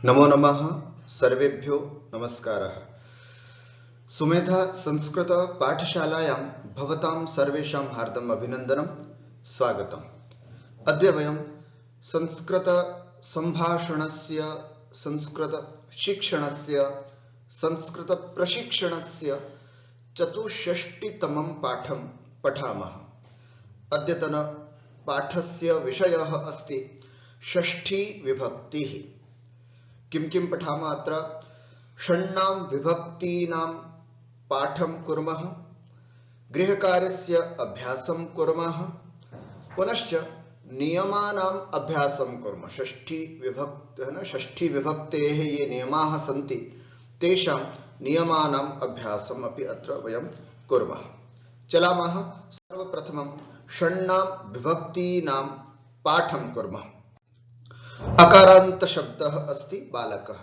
नमो नमः सर्वेभ्यो नमस्कारः। सुमेधा संस्कृत पाठशालायां भवतां सर्वेषां हार्दम् अभिनन्दनं स्वागतम्। अद्य वयं संस्कृत संभाषणस्य, संस्कृत शिक्षणस्य, संस्कृत प्रशिक्षणस्य 64तमं पाठं पठामः। अद्यतन पाठस्य विषयः अस्ति षष्ठी विभक्तिः। किं किं पठामः? अत्र षण्णां विभक्तीनां पाठं कुर्मः, गृहकार्यस्य अभ्यासं कुर्मः, पुनश्च नियमानाम् अभ्यासं कुर्मः। षष्ठी विभक्तेः ये नियमाः सन्ति तेषां नियमानाम् अभ्यासम् अपि अत्र वयं कुर्मः। चलामः। सर्वप्रथमं षण्णां विभक्तीनां पाठं कुर्मः। अकारान्त शब्दः अस्ति बालकः।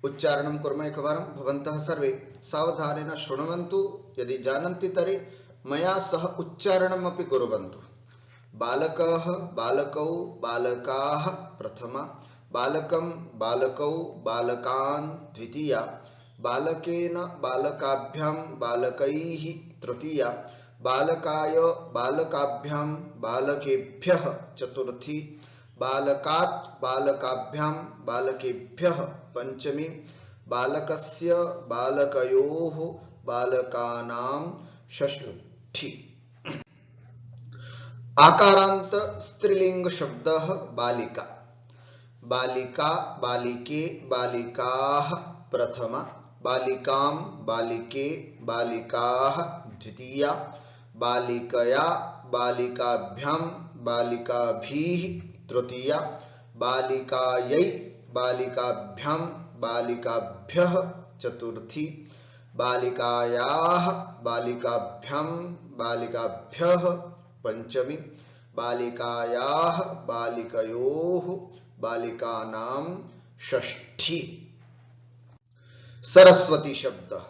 उच्चारणं कुर्मः एकवारं। भवन्तः सर्वे सावधानेन शृण्वन्तु। यदि जानन्ति तर्हि मया सह उच्चारणम् अपि कुर्वन्तु। बालकः, बालकौ, बालकाः प्रथमा, बालकं, बालकौ, बालकान् द्वितीया, बालकेन, बालकाभ्यां, बालकैः तृतीया, बालकाय, बालकाभ्यां, बालकेभ्यः चतुर्थी, बालकात्, बालकाभ्यां, बालकेभ्यः पंचमी, बालकस्य, बालकयोः, बालकानां षष्ठी। आकारान्त स्त्रीलिंग शब्दः बालिका। बालिका, बालिके, बालिकाः प्रथमा, बालिकां, बालिके, बालिकाः द्वितीया, बालिकया, बालिकाभ्यां, बालिकाभिः तृतीया, बालिकायै, बालिकाभ्यां, बालिकाभ्यः चतुर्थी, बालिकायाः, बालिकाभ्यां, बालिकाभ्यः पंचमी, बालिकायाः, बालिकयोः, बालिकानां षष्ठी। सरस्वती शब्दः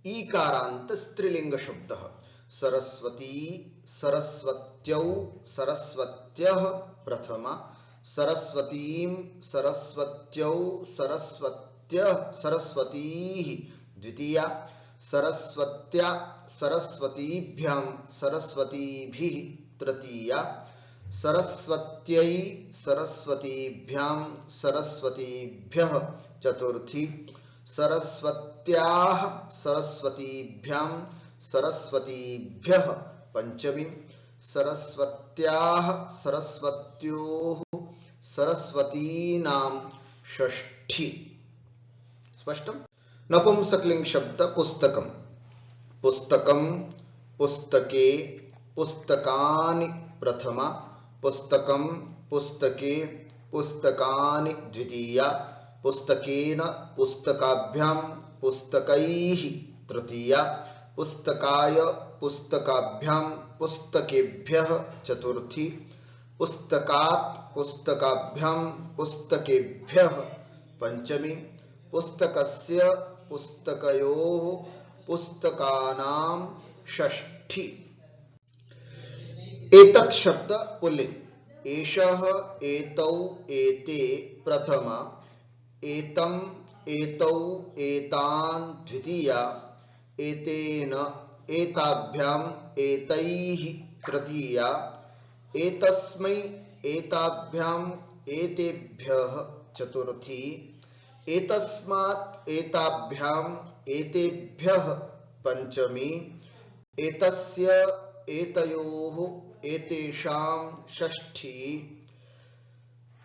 ईकारान्त स्त्रीलिंग शब्दः। सरस्वती, सरस्वत्यौ, सरस्वत्यः प्रथमा, सरस्वतीं, सरस्वत्यौ, सरस्वत्यः, सरस्वतीः द्वितीया, सरस्वत्या, सरस्वतीभ्यां, सरस्वतीभिः तृतीया, सरस्वत्यै, सरस्वतीभ्यां, सरस्वतीभ्यः चतुर्थी, सरस्वत्याः, सरस्वतीभ्यां, सरस्वतीभ्यः पंचमी, सरस्वत्याः, सरस्वत्योः, सरस्वतीनां षष्ठी। स्पष्टं? नपुंसकलिंग शब्द पुस्तकं। पुस्तकं, पुस्तके, पुस्तकानि प्रथमा, पुस्तकं, पुस्तके, पुस्तकानि द्वितीया, पुस्तकेन, पुस्तकाभ्यां, पुस्तकैः तृतीया, पुस्तकाय, पुस्तकाभ्यां, पुस्तकेभ्यः चतुर्थी, पुस्तकात्, पुस्तकाभ्यां, पुस्तकेभ्यः पंचमी, पुस्तकस्य, पुस्तकयोः, पुस्तकानां षष्ठी। एतत् शब्द पुल्लिंग। एषः, एतौ, एते प्रथमा, एतं, एतौ, एतान् द्वितीया, एतेन, एताभ्यां, एतैः तृतीया, एतस्मै, एताभ्यां, एतेभ्यः चतुर्थी, एतस्मात्, एताभ्यां, एतेभ्यः पंचमी, एतस्य, एतयोः, एतेषां षष्ठी।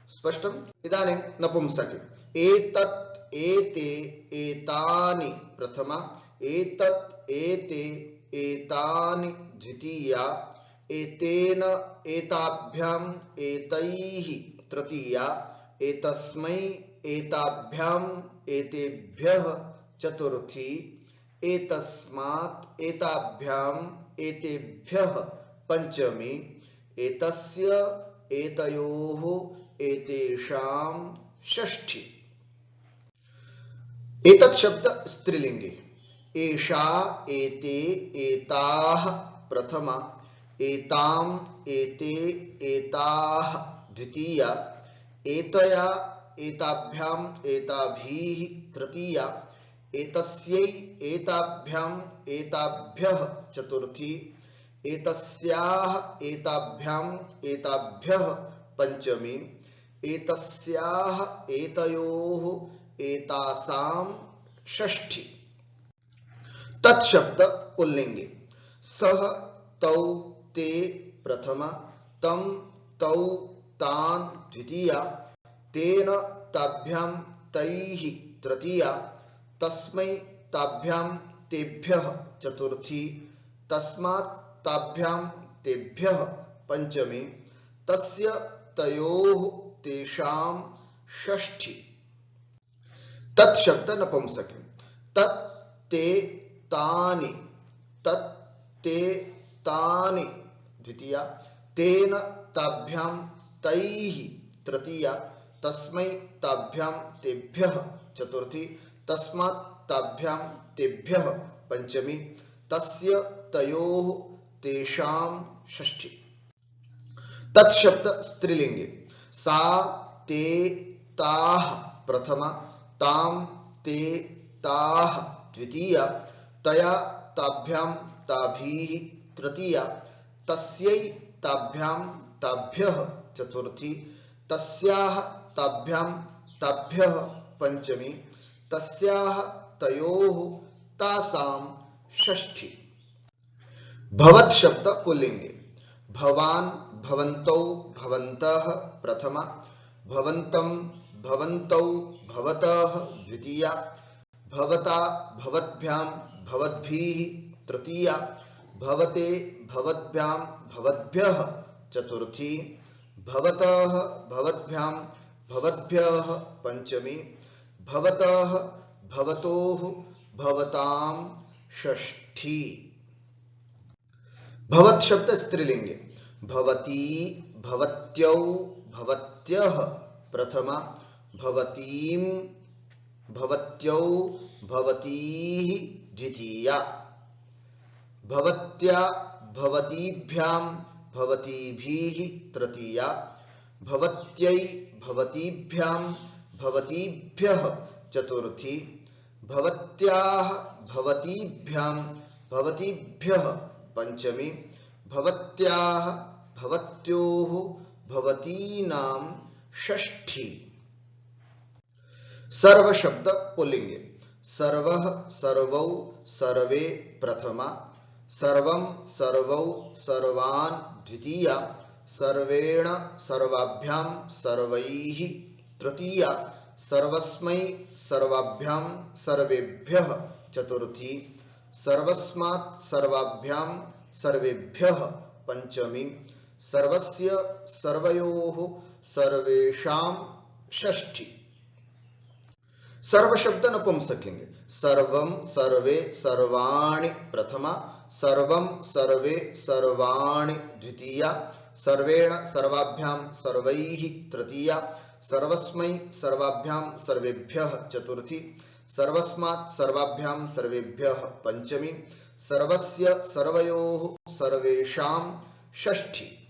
स्पष्टम्? इदानीं नपुंसके। एतत्, एते, एतानि प्रथमा, एतत्, एते, एतानि द्वितीया, एतेन, एताभ्यां, एतैः तृतीया, एतस्मै, एताभ्यां, एतेभ्यः चतुर्थी, एतस्मात्, एताभ्यां, एतेभ्यः पंचमी, एतस्य, एतयोः, एतेषां षष्ठी। एतत् शब्द स्त्रीलिंगे। एषा, एते, एताः प्रथमा, एतां, एते, एताः द्वितीया, एतया, एताभ्याम एताभिः तृतीया, एतस्यै एताभ्याम एताभ्यः चतुर्थी, एतस्याः एताभ्याम एताभ्यः पंचमी, एतस्याः एतयोः एतासां षष्ठी। तत्शब्द पुल्लिंगे। सह तौ ते प्रथमा, तं तौ तान् द्वितीया, तेन ताभ्यां तैः तृतीया, तस्मै ताभ्यां तेभ्यः चतुर्थी, तस्मात् ताभ्यां तेभ्यः पंचमी, तस्य तयोः तेषां षष्ठी। तत्शब्द नपुंसकलिंग। तत् ते तानि, तत् ते तानि द्वितीया, तेन ताभ्यां तैः तृतीया, तस्मै ताभ्यां तेभ्यः चतुर्थी, तस्मात् ताभ्यां तेभ्यः पंचमी, तस्य तयोः तेषां षष्ठी। तत्शब्द स्त्रीलिंगे। सा ते ताः प्रथमा, तां ते ताः द्वितीया, तया ताभ्यां ताभिः तृतीया, तस्यै ताभ्यां ताभ्यः चतुर्थी, तस्याः ताभ्यां ताभ्यः पंचमी, तस्याः तयोः तासां षष्ठी। भवत् शब्द पुल्लिंगे। भवान् भवन्तौ भवन्तः प्रथमा, भवन्तं भवन्तौ भवतः द्वितीया, भवता भवद्भ्यां भवद्भिः तृतीया, भवते भवद्भ्यां भवद्भ्यः चतुर्थी, भवतः भवद्भ्यां भवद्भ्यः पंचमी, भवतः भवतोः भवतां षष्ठी। भवत् शब्द स्त्रीलिंगे। भवती भवत्यौ भवत्यः प्रथमा, भवतीं भवत्यौ भवतीः द्वितीया, भवत्या भवतीभ्यां भवतीभिः तृतीया, भवत्यै भवतीभ्यां भवतीभ्यः चतुर्थी, भवत्याः भवतीभ्यां भवतीभ्यः पंचमी, भवत्याः भवत्योः भवतीनां षष्ठी। सर्व शब्द पुल्लिंगे। सर्वः सर्वौ सर्वे प्रथमा, सर्वं सर्वौ सर्वान् द्वितीया, सर्वेण सर्वाभ्यां सर्वैः तृतीया, सर्वस्मै सर्वाभ्यां सर्वेभ्यः चतुर्थी, सर्वस्मात् सर्वाभ्यां सर्वेभ्यः पंचमी, सर्वस्य सर्वयोः सर्वेषां षष्ठी। सर्व शब्द नपुंसकलिंगे। सर्वं सर्वे सर्वाणि प्रथमा, सर्वं सर्वे सर्वाणि द्वितीया, सर्वेण सर्वाभ्यां सर्वैः तृतीया, सर्वस्मै सर्वाभ्यां सर्वेभ्यः चतुर्थी, सर्वस्मात् सर्वाभ्यां सर्वेभ्यः पंचमी, सर्वस्य सर्वयोः सर्वेषां षष्ठी।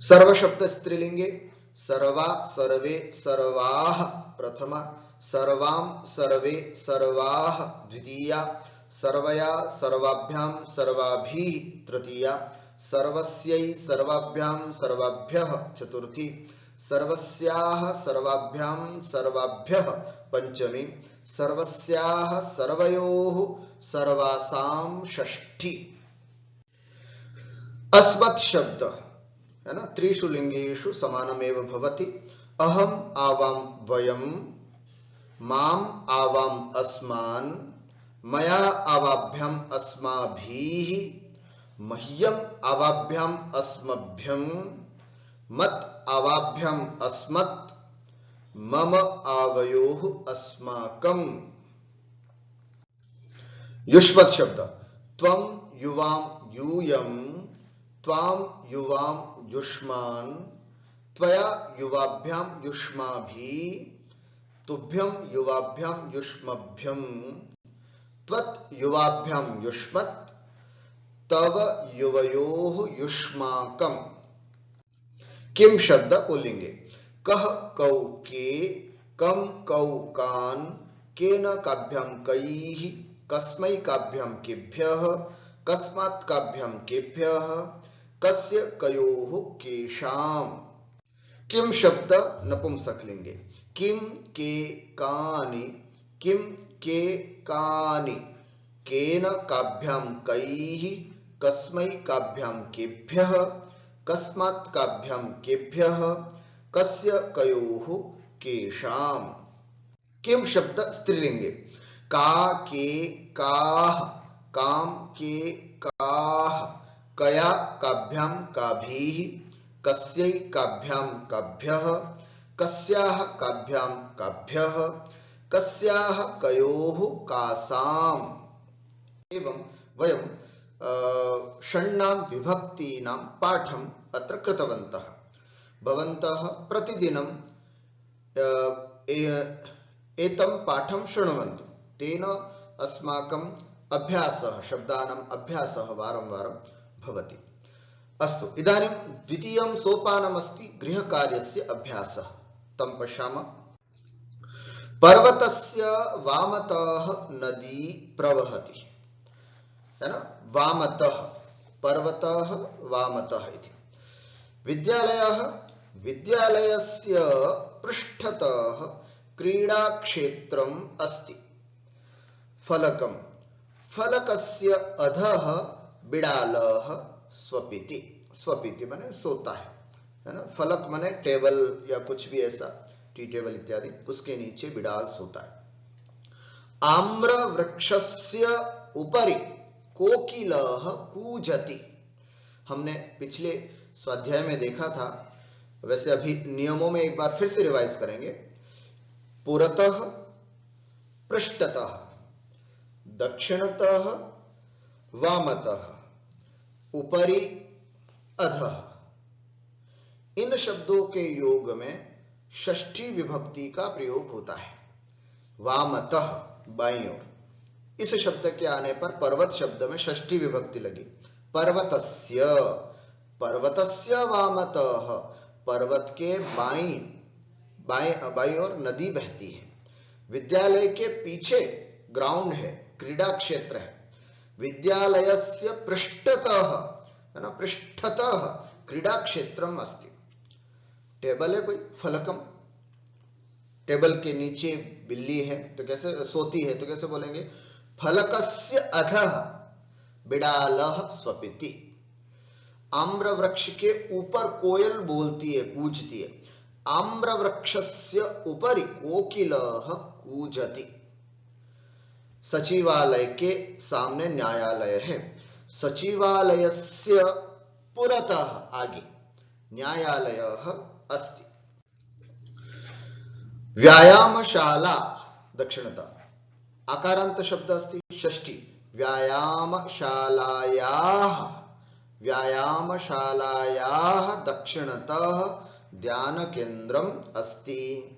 सर्व शब्द स्त्रीलिंगे। सर्वा सर्वे सर्वाः प्रथमा, सर्वां सर्वे सर्वाः द्वितीया, सर्वया सर्वाभ्यां सर्वाभिः तृतीया, सर्वस्यै सर्वाभ्यां सर्वाभ्यः चतुर्थी, सर्वस्याः सर्वाभ्यां सर्वाभ्यः पंचमी, सर्वस्याः सर्वयोः सर्वासां षष्ठी। अस्मत् शब्द है ना, त्रिषु लिंगेषु समानमेव भवति। अहम आवाम वयम, माम आवाम अस्मान्, मया आवाभ्याम अस्माभिः, मह्यम आवाभ्याम अस्मभ्यं, मत आवाभ्याम अस्मत्, मम आवयोः अस्माकं। युष्मत् शब्द। त्वं युवां यूयं, त्वां युवां युष्मान्, त्वया युवाभ्यां युष्माभिः, तुभ्यं युवाभ्यां युष्मभ्यं, त्वत् युवाभ्यां युष्मत्, तव युवयोः युष्माकम्। किम शब्द पुल्लिंगे। कह कौ के, कम कौ कान, केन काभ्याम कैः, कस्मै काभ्याम केभ्यः, कस्मात् काभ्याम केभ्यः, कस्य कयोः केषाम्। किम शब्द नपुंसकलिंगे। किम के कानि, किम के कानि, केन काभ्याम कैः, कस्मै काभ्याम केभ्यः, कस्मात् काभ्याम केभ्यः, कस्य कयोः केषाम्। किम शब्द स्त्रीलिंगे। का के काः, काम के काः, कया काभ्याम काभीः, कस्यै काभ्याम काभ्यः, कस्याः काभ्याम काभ्यः, कस्याः कयोः कासाम्। एवं वयं षण्णां विभक्तीनां पाठम् अत्र कृतवन्तः। भवन्तः प्रतिदिनं एतं पाठं शृण्वन्तु, तेन अस्माकम् अभ्यासः, शब्दानाम् अभ्यासः वारं वारं भवति। अस्तु, इदानीं द्वितीयं सोपानमस्ति गृहकार्यस्य अभ्यासः, तं पश्यामः। पर्वतस्य वामतः नदी प्रवहति, है ना, वामतः, पर्वतः वामतः इति। विद्यालयः, विद्यालयस्य पृष्ठतः क्रीडाक्षेत्रम् अस्ति। फलकं, फलकस्य अधः बिडालः स्वपिति, स्वपिति माने सोता है ना। फलक माने टेबल या कुछ भी ऐसा, टी टेबल इत्यादि, उसके नीचे बिडाल सोता है। आम्र वृक्षस्य उपरि कोकिलः कूजति। हमने पिछले स्वाध्याय में देखा था, वैसे अभी नियमों में एक बार फिर से रिवाइज करेंगे। पुरतः, पृष्ठतः, दक्षिणतः, वामतः, उपरि, अधः। इन शब्दों के योग में षष्ठी विभक्ति का प्रयोग होता है। वामतः, बाईं ओर। इस शब्द के आने पर पर्वत शब्द में षष्ठी विभक्ति लगी। पर्वतस्य, पर्वतस्य वामतः, पर्वत के बाईं ओर नदी बहती है। विद्यालय के पीछे ग्राउंड है, क्रीडा क्षेत्र है। विद्यालयस्य पृष्ठतः, है ना, पृष्ठतः क्रीडा क्षेत्रम अस्ति। टेबल है कोई, फलकम, टेबल के नीचे बिल्ली है तो कैसे, सोती है तो कैसे बोलेंगे, फलकस्य अधः बिडालः स्वपिति। आम्र वृक्ष के ऊपर कोयल बोलती है, कूजती है। आम्र वृक्षस्य उपरि कोकिलः कूजति। सचिवालय के सामने न्यायालय है। सचिवालयस्य पुरतः, आगे, न्यायालयः अस्ति। व्यायामशाला, दक्षिणतः, आकारांत शब्द अस्ति, षष्ठी। व्यायामशालायाः, व्यायामशालायाः दक्षिणतः ध्यानकेन्द्रम् अस्ति।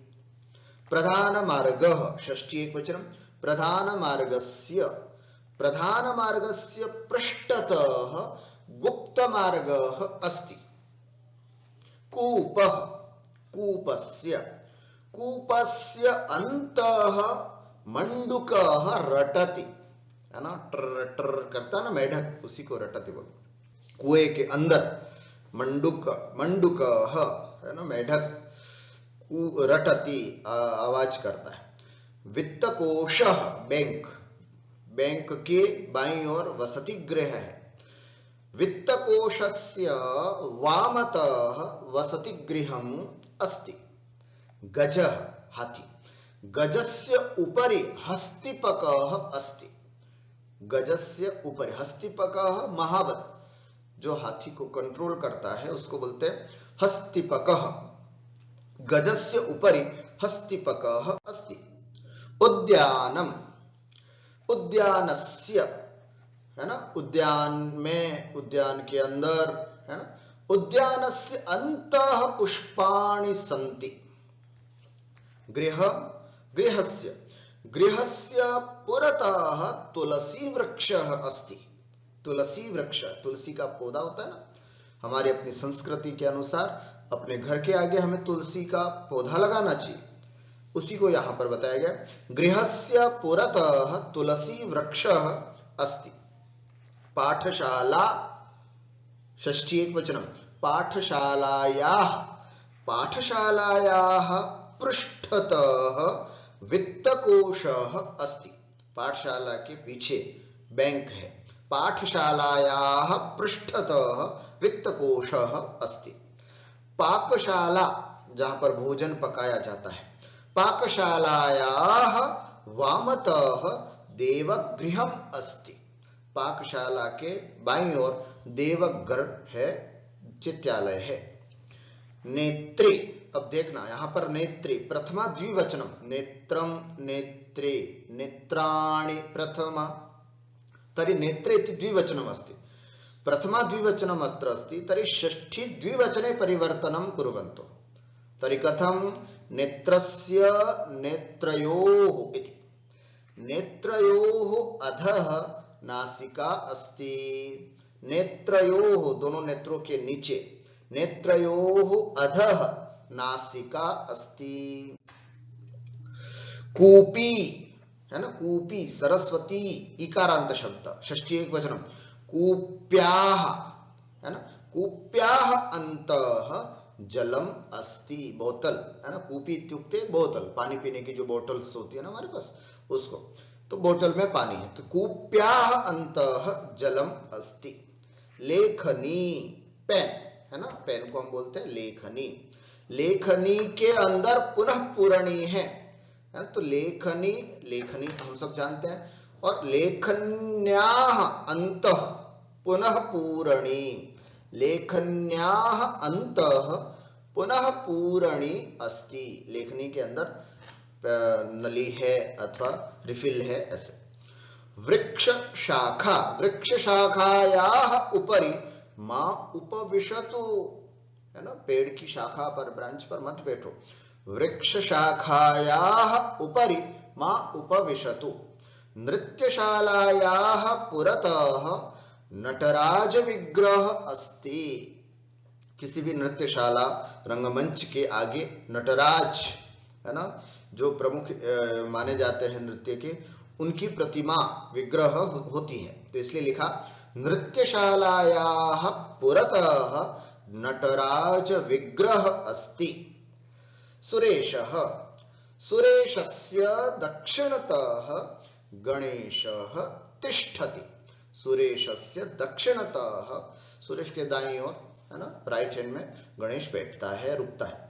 प्रधानमार्गः, षष्ठी एकवचनं, प्रधानमार्गस्य, प्रधानमार्गस्य पृष्ठतः गुप्तमार्गः अस्ति। कूपः, कूपस्य, कूपस्य अन्तः मंडूकः रटति, है ना, ट्र ट्र करता ना मेढक, उसी को रटति बोल। कुएं के अंदर मंडूक, मंडूकः, है ना, मेढक, रटति आवाज करता है। वित्तकोशः, बैंक, बैंक के बाईं ओर वसति गृह है। वित्तकोशस्य वामतः वसति गृहम् अस्ति। गजः, हाथी, गजस्य उपरि हस्तिपकः अस्ति। गजस्य ऊपर, हस्तिपकः महावत, जो हाथी को कंट्रोल करता है उसको बोलते हैं हस्तिपकः। गजस्य उपरि हस्तिपकः अस्ति। उद्यानम, उद्यानस्य, है ना, उद्यान में, उद्यान के अंदर, है ना। उद्यानस्य अन्तः पुष्पाणि सन्ति। गृह, गृहस्य, गृहस्य पुरतः तुलसी वृक्षः अस्ति। तुलसी वृक्ष, तुलसी का पौधा होता है ना, हमारी अपनी संस्कृति के अनुसार अपने घर के आगे हमें तुलसी का पौधा लगाना चाहिए, उसी को यहां पर बताया गया। गृहस्य पुरतः तुलसी वृक्षः अस्ति। पाठशाला, षष्ठी एकवचनम, पाठशालायाः, पाठशालायाः पृष्ठतः वित्तकोशः अस्ति। पाठशाला के पीछे बैंक है। पाठशालायाः पृष्ठतः वित्तकोशः अस्ति। पाकशाला, जहां पर भोजन पकाया जाता है, पाकशालायाः वामतः देवगृहम् अस्ति। पाकशाला के बाईं ओर देवगृह है, चित्यालय है। नेत्री, अब देखना यहां पर नेत्री प्रथमा द्विवचनम, नेत्रम नेत्रे नेत्राणि प्रथमा, तर्हि नेत्रे इति द्विवचनम अस्ति। प्रथमा द्विवचनम अत्र अस्ति, तर्हि षष्ठी द्विवचने परिवर्तनं कुर्वन्तु। तर्हि कथं? नेत्रस्य नेत्रयोः इति। नेत्रयोः अधः नासिका अस्ति। नेत्रयोः, दोनों नेत्रों के नीचे, नेत्रयोः अधः नासिका अस्ति। कूपी है ना, कूपी, सरस्वती, इकारांत शब्द, षष्ठी एकवचनम। कूप्याः है ना, कूप्याः अन्तः जलम अस्ति। बोतल है ना, कूपी इत्युक्ते बोतल, पानी पीने की जो बोतल्स होती है ना हमारे पास, उसको, तो बोतल में पानी है। तो कूप्याः अन्तः जलम अस्ति। लेखनी, पेन है ना, पेन को हम बोलते हैं लेखनी। लेखनी के अंदर पुनः पूरणी है, तो लेखनी, लेखनी हम सब जानते हैं। और लेखन्याः अन्तः पुनः पूरणी, लेखन्याः अन्तः पुनः पूरणी अस्ति। लेखनी के अंदर नली है अथवा रिफिल है, ऐसे। वृक्ष शाखा, वृक्ष शाखायाः उपरि मां उपविशतु, है ना, पेड़ की शाखा पर, ब्रांच पर मत बैठो। वृक्ष शाखायाः उपरि मां उपविशतु। नृत्यशालायाः पुरतः नटराज विग्रह अस्ति। किसी भी नृत्यशाला, रंगमंच के आगे नटराज है ना, जो प्रमुख माने जाते हैं नृत्य के, उनकी प्रतिमा, विग्रह होती है। तो इसलिए लिखा नृत्यशालायाः पुरतः नटराज विग्रह अस्ति। सुरेशः, सुरेशस्य दक्षिणतः गणेशः तिष्ठति। सुरेशस्य दक्षिणतः, सुरेश के दाईं ओर है ना, राइट हैंड में गणेश बैठता है, रुकता है।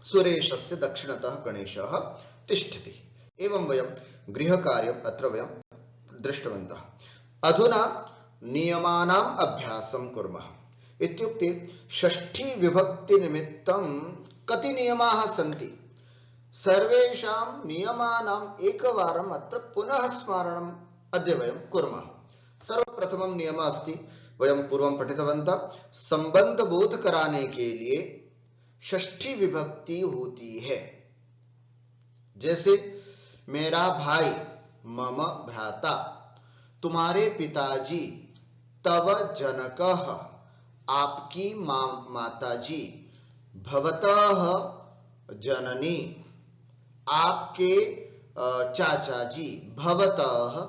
सुरेशस्य दक्षिणतः गणेशः तिष्ठति। एवं वयं गृहकार्यम् अत्र वयं दृष्टवन्तः। अधुना नियमानाम् अभ्यासं कुर्मः। इत्युक्ते षष्ठी विभक्ति निमित्तं कति नियमाः सन्ति, सर्वेषां नियमानाम् एकवारम् अत्र पुनः स्मरणम् अद्य वयं कुर्मः। सर्वप्रथमं नियमः अस्ति, वयं पूर्वं पठितवन्तः, संबंध बोध कराने के लिए षष्ठी विभक्ति होती है। जैसे मेरा भाई, मम भ्राता, तुम्हारे पिताजी, तव जनकः, आपकी माताजी, भवतः जननी, आपके चाचा जी, भवतः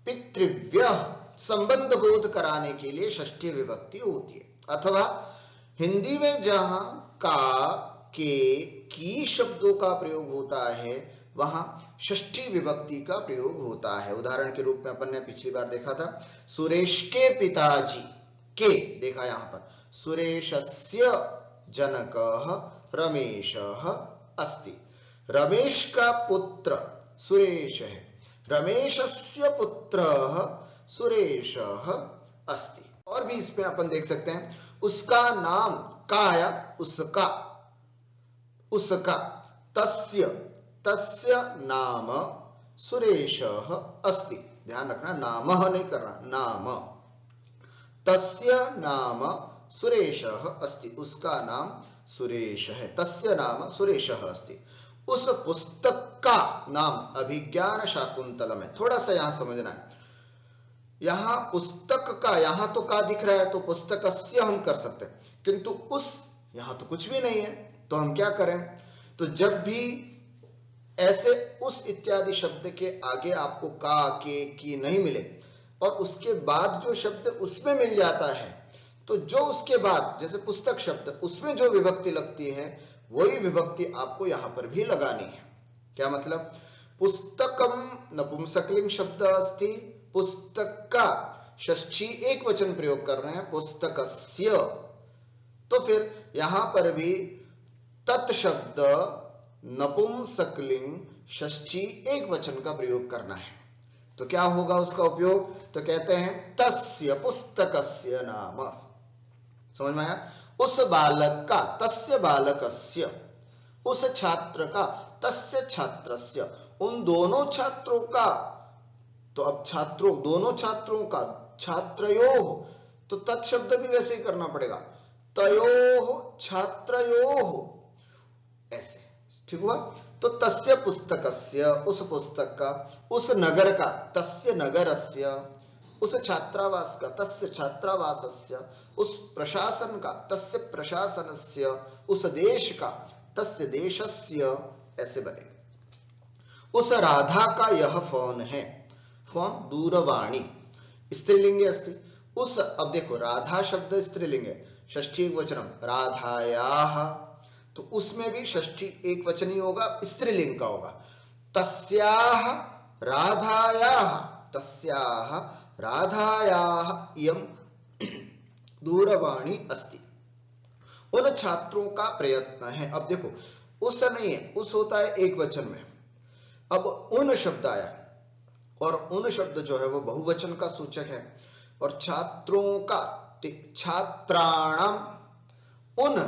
पितृव्यः। संबंध बोध कराने के लिए षष्ठी विभक्ति होती है। अथवा हिंदी में जहां का, के, की शब्दों का प्रयोग होता है, वहां षष्ठी विभक्ति का प्रयोग होता है। उदाहरण के रूप में अपन ने पिछली बार देखा था, सुरेश के पिताजी, के देखा यहां पर, सुरेशस्य जनकः रमेशः अस्ति। रमेश का पुत्र सुरेश है, रमेशस्य पुत्रः सुरेशः अस्ति। और भी इसमें अपन देख सकते हैं, उसका नाम, काया उसका, उसका, तस्य, तस्य नाम सुरेशः अस्ति। ध्यान रखना, नामः नहीं करना, नाम। तस्य नाम सुरेशः अस्ति, उसका नाम सुरेश है, तस्य नाम सुरेशः अस्ति। उस पुस्तक का नाम अभिज्ञान शाकुंतलम है। थोड़ा सा यहां समझना है, यहां पुस्तक का, यहां तो का दिख रहा है तो पुस्तकस्य हम कर सकते हैं, किंतु उस यहां तो कुछ भी नहीं है, तो हम क्या करें? तो जब भी ऐसे उस इत्यादि शब्द के आगे आपको का, के, की नहीं मिले और उसके बाद जो शब्द उसमें मिल जाता है, तो जो उसके बाद जैसे पुस्तक शब्द, उसमें जो विभक्ति लगती है वही विभक्ति आपको यहां पर भी लगानी है। क्या मतलब? पुस्तकम नपुंसकलिंग शब्द अस्ति, पुस्तक का षष्ठी एक वचन प्रयोग कर रहे हैं, पुस्तकस्य, तो फिर यहां पर भी तत् शब्द नपुंसकलिंग षष्ठी एक वचन का प्रयोग करना है। तो क्या होगा उसका उपयोग? तो कहते हैं तस्य पुस्तकस्य नाम। समझ में आया? उस बालक का, तस्य बालकस्य, उस छात्र का, तस्य छात्रस्य, उन दोनों छात्रों का। तो अब छात्रों, दोनों छात्रों का, छात्रयोः, तो तत् शब्द भी वैसे ही करना पड़ेगा, तयोः छात्रयोः, ऐसे। ठीक हुआ? तो तस्य पुस्तकस्य, उस पुस्तक का, उस नगर का, तस्य नगरस्य, उस छात्रावास का, तस्य छात्रावासस्य, उस प्रशासन का, तस्य प्रशासनस्य, उस देश का, तस्य देशस्य, ऐसे बने। उस राधा का यह फोन है, फोन दूरवाणी, स्त्रीलिंगे अस्ति। उस, अब देखो राधा शब्द स्त्रीलिंग है, षष्ठी एक वचनम, राधायाः, तो उसमें भी षष्ठी एक वचन ही होगा, स्त्रीलिंग का होगा। तस्याः राधायाः, तस्याः राधायाः इयं दूरवाणी अस्ति। उन छात्रों का प्रयत्न है। अब देखो उस नहीं है, उस होता है एक वचन में, अब उन शब्द आया, और उन शब्द जो है वो बहुवचन का सूचक है, और छात्रों का, छात्राणाम, उन,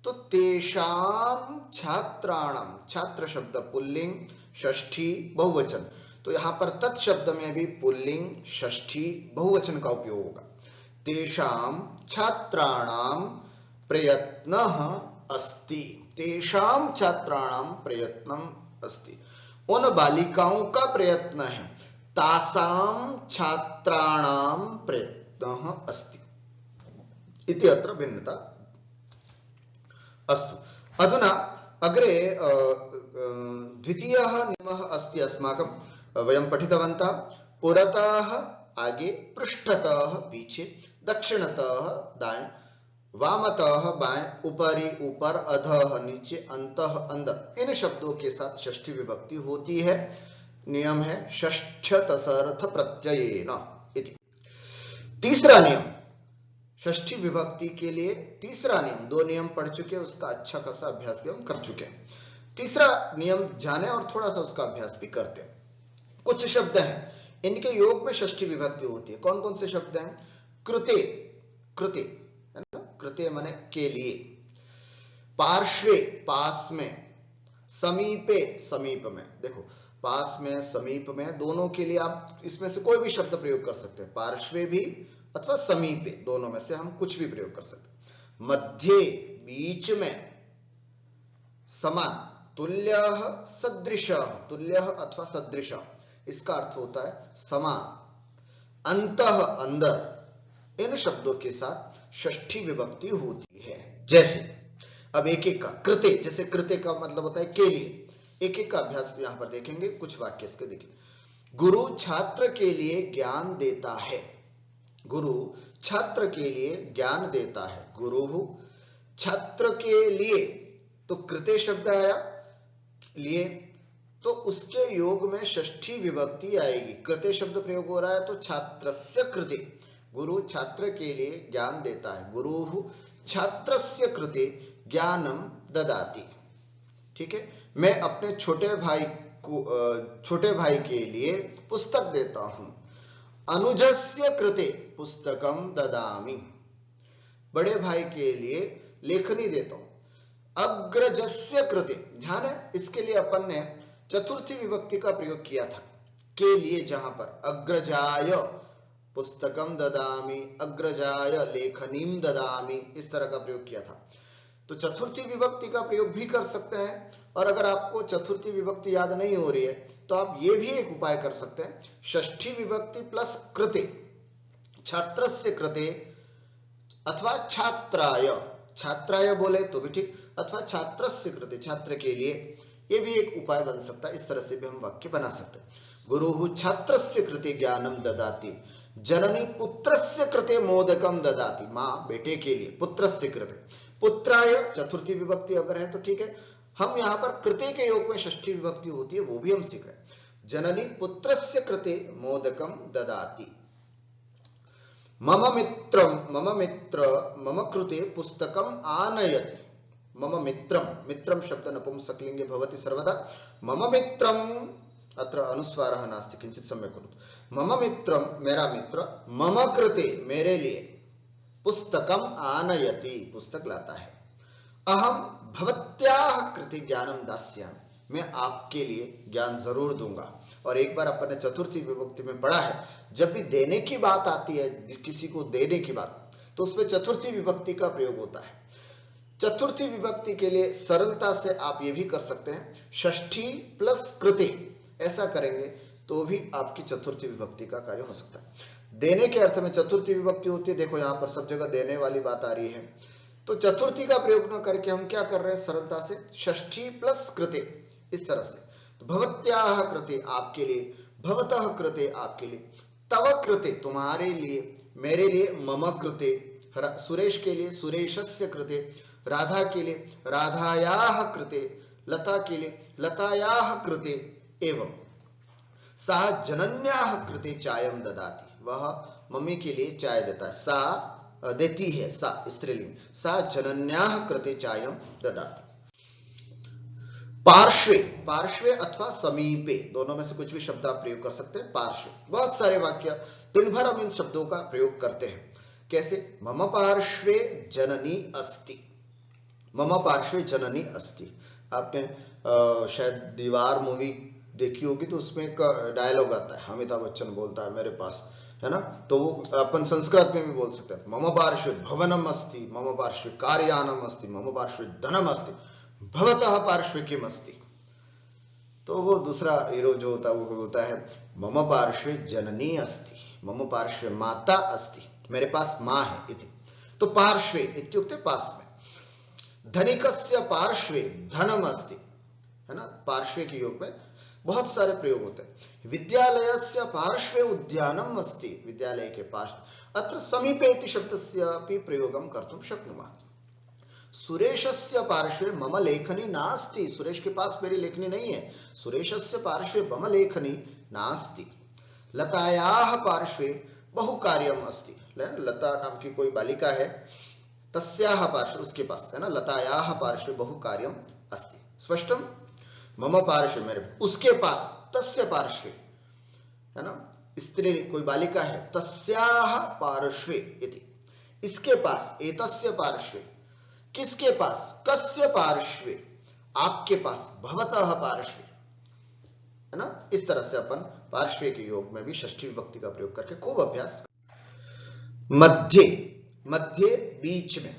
तो तेषाम छात्राणाम, छात्र शब्द पुल्लिंग, षष्ठी बहुवचन, तो यहां पर तत् शब्द में भी पुल्लिंग, षष्ठी बहुवचन का उपयोग होगा। तेषाम छात्राणाम प्रयत्नः अस्ति, तेषाम छात्राणाम प्रयत्नम अस्ति, उन बालिकाओं का प्रयत्न है, तासाम छात्राणाम प्रयत्नः अस्ति इति अत्र भिन्नता। अस्तु, अधुना अग्रे द्वितीयः नियमः अस्ति अस्माकं, वयं पठितवन्तः, पुरतः आगे, पृष्ठतः पीछे, दक्षिणतः दाएं, वामतः बाएं, ऊपरी ऊपर, अधः नीचे, अंतः अंदर, इन शब्दों के साथ षष्ठी विभक्ति होती है। नियम है षष्ठ तसर्थ प्रत्ययेन इति। तीसरा नियम, षष्ठी विभक्ति के लिए तीसरा नियम, दो नियम पढ़ चुके, उसका अच्छा खासा अभ्यास भी हम कर चुके हैं। तीसरा नियम जाने और थोड़ा सा उसका अभ्यास भी करते हैं। कुछ शब्द हैं, इनके योग में षष्ठी विभक्ति होती है। कौन कौन से शब्द हैं? कृते, कृते है ना, कृते माने के लिए, पार्श्वे पास में, समीपे समीप में। देखो पास में, समीप में, दोनों के लिए आप इसमें से कोई भी शब्द प्रयोग कर सकते हैं, पार्श्वे भी अथवा समीपे, दोनों में से हम कुछ भी प्रयोग कर सकते हैं। मध्य बीच में, समान, तुल्यः सदृशः, तुल्यः अथवा सदृशः, इसका अर्थ होता है समान। अंतः अंदर, इन शब्दों के साथ षष्ठी विभक्ति होती है। जैसे अब एक एक का, कृते, जैसे कृते का मतलब होता है के लिए, एक एक का अभ्यास यहां पर देखेंगे, कुछ वाक्य इसके देखिए। गुरु छात्र के लिए ज्ञान देता है, गुरु छात्र के लिए ज्ञान देता है, गुरु छात्र के लिए, तो कृते शब्द आया लिए, तो उसके योग में षष्ठी विभक्ति आएगी। कृते शब्द प्रयोग हो रहा है तो छात्रस्य कृते, गुरु छात्र के लिए ज्ञान देता है, गुरु छात्रस्य कृते ज्ञानम ददाति। ठीक है, मैं अपने छोटे भाई के लिए पुस्तक देता हूं। अनुजस्य कृते पुस्तकम ददामि, बड़े भाई के लिए लेखनी देता हूं। अग्रजस्य कृते, ध्यान है इसके लिए अपन ने चतुर्थी विभक्ति का प्रयोग किया था, के लिए, जहां पर अग्रजाय पुस्तकम ददामि, अग्रजाय लेखनीम ददामि, इस तरह का प्रयोग किया था। तो चतुर्थी विभक्ति का प्रयोग भी कर सकते हैं, और अगर आपको चतुर्थी विभक्ति याद नहीं हो रही है तो आप ये भी एक उपाय कर सकते हैं, षष्ठी विभक्ति प्लस कृते, छात्रस्य कृते अथवा छात्राय, छात्राय बोले तो भी ठीक, अथवा छात्रस्य कृते, छात्र के लिए, ये भी एक उपाय बन सकता है। इस तरह से भी हम वाक्य बना सकते हैं। गुरुः छात्रस्य कृते ज्ञानम ददाति, जननी पुत्रस्य कृते मोदकम ददाति, माँ बेटे के लिए, पुत्रस्य कृते, पुत्राय चतुर्थी विभक्ति अगर है तो ठीक है। हम यहाँ पर कृते के योग में षष्ठी विभक्ति होती है, वो भी हम सीख रहे हैं। जननी पुत्रस्य कृते मोदकम ददाति। मम मित्र मम कृते पुस्तकम आनयति। मम मित्रम, मित्रम शब्द नपुंसकलिंगे भवति सर्वदा। मम मित्रम, अत्र अनुस्वारः नास्ति, किंचित सम्यक् करोतु। मम मित्रम, मेरा मित्र, मम कृते, मेरे लिए, पुस्तकम आनयति, पुस्तक लाता है। अहम भवत्याः कृते ज्ञानम दास्यामि, मैं आपके लिए ज्ञान जरूर दूंगा। और एक बार अपन ने चतुर्थी विभक्ति में पढ़ा है, जब भी देने की बात आती है, किसी को देने की बात, तो उसमें चतुर्थी विभक्ति का प्रयोग होता है। चतुर्थी विभक्ति के लिए सरलता से आप ये भी कर सकते हैं, षष्ठी प्लस कृते, ऐसा करेंगे तो भी आपकी चतुर्थी विभक्ति का कार्य हो सकता है। देने के अर्थ में चतुर्थी विभक्ति होती है, देखो यहाँ पर सब जगह देने वाली बात आ रही है, तो चतुर्थी का प्रयोग न करके हम क्या कर रहे हैं, सरलता से षष्ठी प्लस कृते, इस तरह से। तो भवत्याः कृते, आपके लिए, भवतः कृते, आपके लिए, तव कृते, तुम्हारे लिए, मेरे लिए, मम कृते, सुरेश के लिए, सुरेशस्य कृते, राधा के लिए, राधायाः कृते, लता के लिए, लतायाः कृते, एवं सा जनन्याः कृते चायम ददाति, वह मम्मी के लिए चाय देता है, सा देती है, सा स्त्रीलिंग, सा जनन्याः कृते चायम ददाति। पार्श्वे, पार्श्वे अथवा समीपे, दोनों में से कुछ भी शब्द आप प्रयोग कर सकते हैं। पार्श्वे, बहुत सारे वाक्य दिन भर हम इन शब्दों का प्रयोग करते हैं। कैसे, मम पार्श्वे जननी अस्ति, मम पार्श्वे जननी अस्ति। आपने शायद दीवार मूवी देखी होगी, तो उसमें एक डायलॉग आता है, अमिताभ बच्चन बोलता है मेरे पास, है ना, तो अपन संस्कृत में भी बोल सकते हैं, मम पार्श्वे भवनम अस्ति, मम पार्श्वे कार्यानम अस्ति, मम पार्श्वे धनम अस्ति, भवतः पार्श्वे किम अस्ति। तो वो दूसरा हीरो जो होता है वो बोलता है, मम पार्श्वे जननी अस्ति, मम पार्श्वे माता अस्ति, मेरे पास माँ है इति। तो पार्श्वे इत्युक्ते पास में। धनिकस्य पार्श्वे धनम अस्ति, है ना, पार्श्वे के योग में बहुत सारे प्रयोग होते हैं। विद्यालयस्य पार्श्वे उद्यानम अस्ति, विद्यालय के पास, अत्र समीपे इति शब्दस्य अपि प्रयोगं कर्तुं शक्नुमः। सुरेशस्य पार्श्वे मम लेखनी नास्ति, सुरेश के पास मेरी लेखनी नहीं है, सुरेशस्य पार्श्वे मम लेखनी नास्ति। लतायाः पार्श्वे बहु कार्यम अस्ति, लता नाम की कोई बालिका है, तस्याः पार्श्वे, उसके पास, है ना, लतायाः पार्श्वे बहु कार्यम अस्ति। स्पष्टम। मम पार्श्वे, मेरे, उसके पास, तस्य पार्श्वे, है ना, स्त्री कोई बालिका है, तस्याः पार्श्वे इति, इसके पास, एतस्य पार्श्वे, किसके पास, कस्य पार्श्वे, आपके पास, भवतः पार्श्वे, है ना। इस तरह से अपन पार्श्वे के योग में भी षष्ठी विभक्ति का प्रयोग करके खूब अभ्यास। मध्य, मध्य बीच में,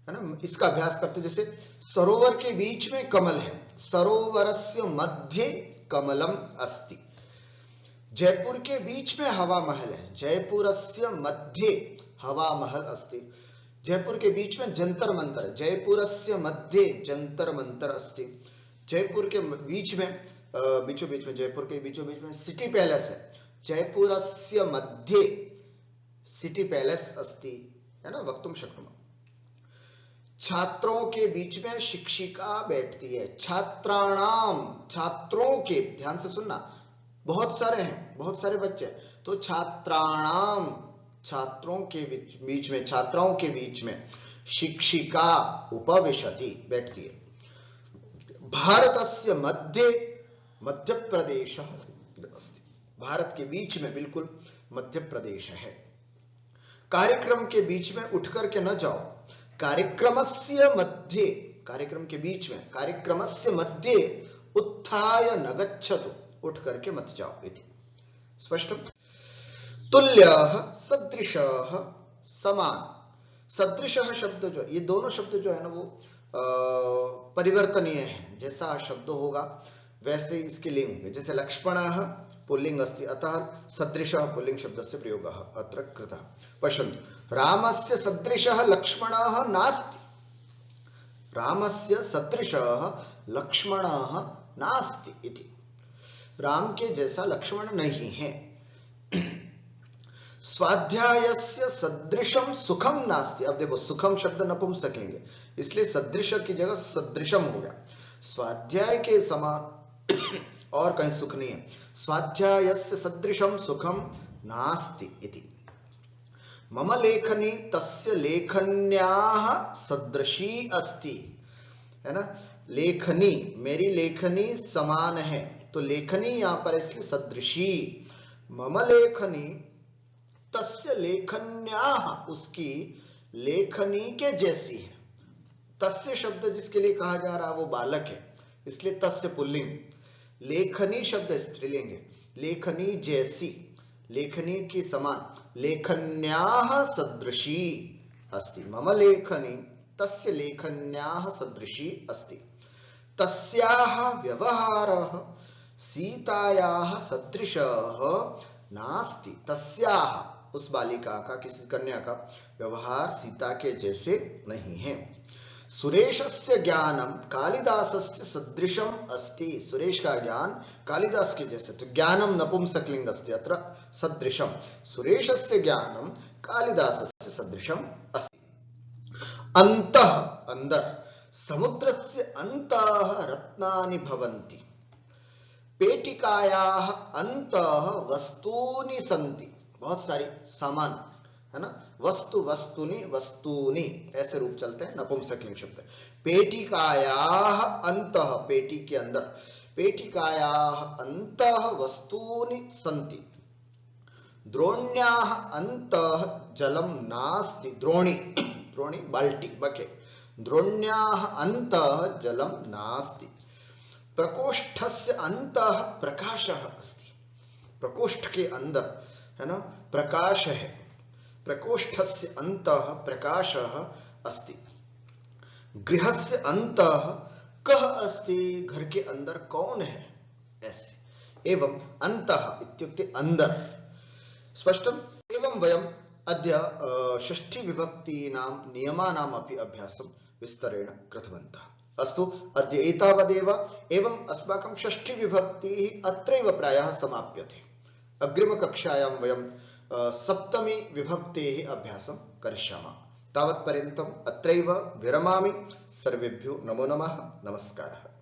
है ना, इसका अभ्यास करते, जैसे सरोवर के बीच में कमल है, सरोवरस्य मध्ये कमलम अस्ति। जयपुर के बीच में हवा महल है, जयपुरस्य मध्ये हवा महल अस्ति। जयपुर के बीच में जंतर मंतर है, जयपुरस्य मध्ये जंतर मंतर अस्ति। जयपुर के बीच में, बीचों बीच में, जयपुर के बीचों बीच में सिटी पैलेस है, जयपुरस्य मध्ये सिटी पैलेस अस्ति, है ना, वक्तुम शक्नुमः। छात्रों के बीच में शिक्षिका बैठती है, छात्राणाम, छात्रों के, ध्यान से सुनना, बहुत सारे हैं, बहुत सारे बच्चे, तो छात्राणाम, छात्रों के बीच में, छात्राओं के बीच में शिक्षिका उपविशति, बैठती है। भारतस्य मध्ये मध्य प्रदेश अस्ति, भारत के बीच में बिल्कुल मध्य प्रदेश है। कार्यक्रम के बीच में उठ करके न जाओ, कार्यक्रमस्य मध्ये, कार्यक्रम के बीच में, कार्यक्रमस्य मध्ये उत्थाय न गच्छतु, उठ करके मत जाओ इति। स्पष्ट। तुल्यः सदृशः समान, सदृशः शब्द जो, ये दोनों शब्द जो है ना वो परिवर्तनीय है, जैसा शब्द होगा वैसे इसके लिंग होंगे। जैसे लक्ष्मणः पुल्लिंग अस्ति, अतः सदृशः पुल्लिंग शब्दस्य प्रयोगः अत्र कृतः। पश्यन्तु, रामस्य सदृशः लक्ष्मणः नास्ति। रामस्य सदृशः लक्ष्मणः नास्ति इति, राम के जैसा लक्ष्मण नहीं है। स्वाध्यायस्य सदृशम सुखम नास्ति। अब देखो, सुखम शब्द नपुंसकलिंग, इसलिए सदृश की जगह सदृशम हो गया। स्वाध्याय के समान और कहीं सुख नहीं है। स्वाध्यायस्य सदृशम सुखम नास्ति इति। मम लेखनी तस्य लेखन्याः सदृशी अस्ति, है ना। लेखनी, मेरी लेखनी समान है, तो लेखनी यहां पर इसलिए सदृशी। मम लेखनी तस्य लेखन्याः, उसकी लेखनी के जैसी है। तस्य शब्द जिसके लिए कहा जा रहा है वो बालक है, इसलिए तस्य पुल्लिंग। लेखनी शब्द स्त्रीलिंग है। लेखनी जैसी, लेखनी की समान। लेखन्याः सदृशी अस्ति। मम लेखनी तस्य लेखन्याः सदृशी अस्ति। तस्याः व्यवहारः सीतायाः सदृशः नास्ति। तस्याः, उस बालिका का, किसी कन्या का व्यवहार सीता के जैसे नहीं है। सुरेशस्य ज्ञानम कालिदासस्य सदृशम अस्ति। सुरेश का ज्ञान कालिदास के जैसे, तो ज्ञानम नपुंसकलिंग अस्ति, अत्र सदृशम। सुरेशस्य ज्ञानम कालिदासस्य सदृशम अस्ति। अंतः, अंदर। समुद्रस्य अंतः रत्नानि भवन्ति। पेटिकायाः अंतः वस्तूनि सन्ति। बहुत सारी सामान, है ना। वस्तु, वस्तुनि, वस्तूनि, ऐसे रूप चलते हैं, नपुंसकलिंग शब्द। पेटिकायाः अंतः, पेटी के अंदर। पेटिकायाः अंतः वस्तूनि सन्ति। द्रोण्याः अंतः जलम नास्ति। द्रोणी, द्रोणी बाल्टी, बकेट। द्रोण्याः अंतः जलम नास्ति। प्रकोष्ठस्य अंतः प्रकाशः अस्ति। प्रकोष्ठ के अंदर, है ना, प्रकाश है। प्रकोष्ठस्य अंतः प्रकाशः अस्ति। गृहस्य अंतः कः अस्ति। घर के अंदर कौन है, ऐसे। एवं अंतः इत्युक्ते अंदर। स्पष्टम्। एवं वयम् अद्य षष्ठी विभक्तीनां नियमानाम् अपि अभ्यासं विस्तरेण कृतवन्तः। अस्तु, अद्य एतावदेव। एवम् अस्माकं षष्ठी विभक्तिः अत्रैव प्रायः समाप्यते। अग्रिमकक्षायां वयं सप्तमी विभक्तेः अभ्यासं करिष्यामः। तावत्पर्यन्तम् अत्रैव विरमामि। सर्वेभ्यो नमो नमः। नमस्कारः।